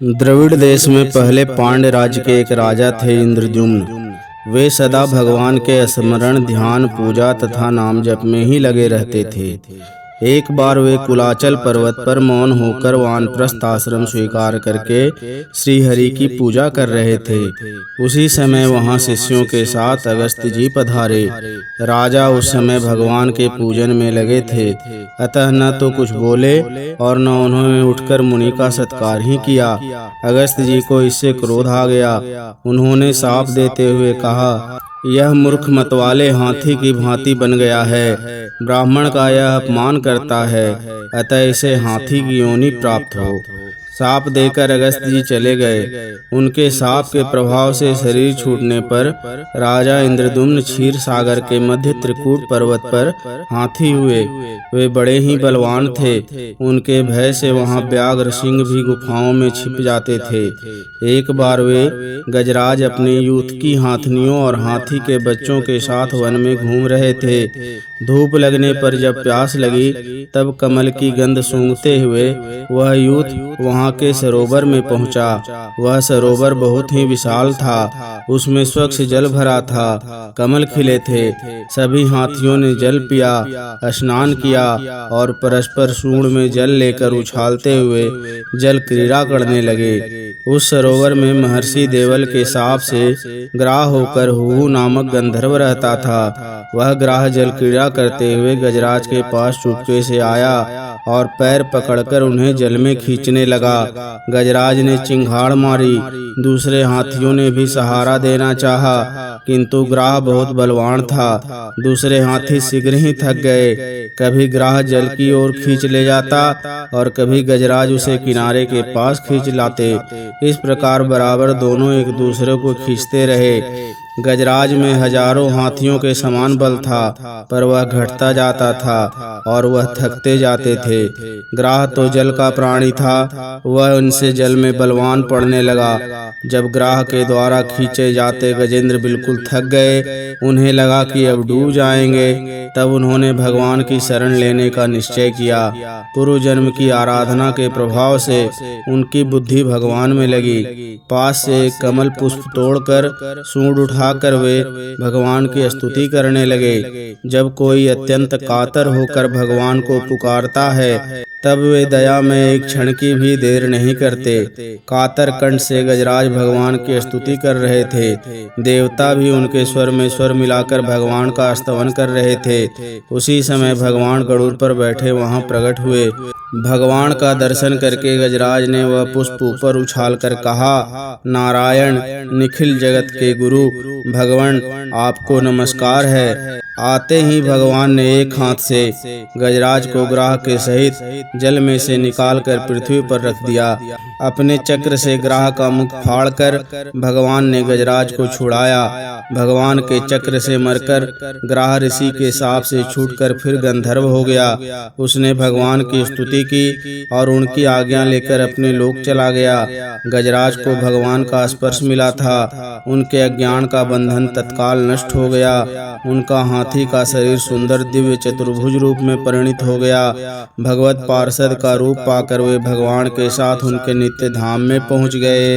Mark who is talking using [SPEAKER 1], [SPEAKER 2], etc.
[SPEAKER 1] द्रविड़ देश में पहले पांड्य राज्य के एक राजा थे इंद्रद्युम्न। वे सदा भगवान के स्मरण, ध्यान, पूजा तथा नाम जप में ही लगे रहते थे। एक बार वे कुलाचल पर्वत पर मौन होकर वानप्रस्थ आश्रम स्वीकार करके श्री हरि की पूजा कर रहे थे। उसी समय वहां शिष्यों के साथ अगस्त्य जी पधारे। राजा उस समय भगवान के पूजन में लगे थे, अतः न तो कुछ बोले और न उन्होंने उठकर मुनि का सत्कार ही किया। अगस्त्य जी को इससे क्रोध आ गया। उन्होंने शाप देते हुए कहा, यह मूर्ख मतवाले हाथी की भांति बन गया है। ब्राह्मण का यह अपमान करता है, अतः इसे हाथी की योनि प्राप्त हो। शाप देकर अगस्त्य जी चले गए। उनके शाप के प्रभाव से शरीर छूटने पर राजा इंद्रद्युम्न क्षीर सागर के मध्य त्रिकूट पर्वत पर हाथी हुए। वे बड़े ही बलवान थे। उनके भय से वहां व्याघ्र सिंह भी गुफाओं में छिप जाते थे। एक बार वे गजराज अपने यूथ की हाथनियों और हाथी के बच्चों के साथ वन में घूम रहे थे। धूप लगने पर जब प्यास लगी तब कमल की गंध सूंघते हुए वह यूथ वहां के सरोवर में पहुंचा। वह सरोवर बहुत ही विशाल था। उसमें स्वच्छ जल भरा था, कमल खिले थे। सभी हाथियों ने जल पिया, स्नान किया और परस्पर सूंड में जल लेकर उछालते हुए जल क्रीड़ा करने लगे। उस सरोवर में महर्षि देवल के शाप से ग्राह होकर हुहु नामक गंधर्व रहता था। वह ग्राह जल क्रीड़ा करते हुए गजराज के पास चुपके से आया और पैर पकड़कर उन्हें जल में खींचने लगा। गजराज ने चिंगाड़ मारी। दूसरे हाथियों ने भी सहारा देना चाहा, किंतु ग्राह बहुत बलवान था। दूसरे हाथी शीघ्र ही थक गए। कभी ग्राह जल की ओर खींच ले जाता और कभी गजराज उसे किनारे के पास खींच लाते। इस प्रकार बराबर दोनों एक दूसरे को खींचते रहे। गजराज में हजारों हाथियों के समान बल था, पर वह घटता जाता था और वह थकते जाते थे। ग्राह तो जल का प्राणी था, वह उनसे जल में बलवान पड़ने लगा। जब ग्राह के द्वारा खींचे जाते गजेंद्र बिल्कुल थक गए, उन्हें लगा कि अब डूब जाएंगे। तब उन्होंने भगवान की शरण लेने का निश्चय किया। पूर्व जन्म की आराधना के प्रभाव से उनकी बुद्धि भगवान में लगी। पास से एक कमल पुष्प तोड़कर सूंड उठाकर वे भगवान की स्तुति करने लगे। जब कोई अत्यंत कातर होकर भगवान को पुकारता है, तब वे दया में एक क्षण की भी देर नहीं करते। कातर कंठ से गजराज भगवान की स्तुति कर रहे थे। देवता भी उनके स्वर में स्वर मिलाकर भगवान का स्तवन कर रहे थे। उसी समय भगवान गरुड़ पर बैठे वहां प्रकट हुए। भगवान का दर्शन करके गजराज ने वह पुष्प ऊपर उछालकर कहा, नारायण, निखिल जगत के गुरु भगवान, आपको नमस्कार है। आते ही भगवान ने एक हाथ से गजराज को ग्राह के सहित जल में से निकालकर पृथ्वी पर रख दिया। अपने चक्र से ग्राह का मुख फाड़कर भगवान ने गजराज को छुड़ाया। भगवान के चक्र से मरकर ग्राह ऋषि के शाप से छूटकर फिर गंधर्व हो गया। उसने भगवान की स्तुति की और उनकी आज्ञा लेकर अपने लोक चला गया। गजराज को भगवान का स्पर्श मिला था। उनके अज्ञान का बंधन तत्काल नष्ट हो गया। उनका हाथी का शरीर सुंदर दिव्य चतुर्भुज रूप में परिणित हो गया। भगवत पार्षद का रूप पाकर वे भगवान के साथ उनके नित्य धाम में पहुंच गए।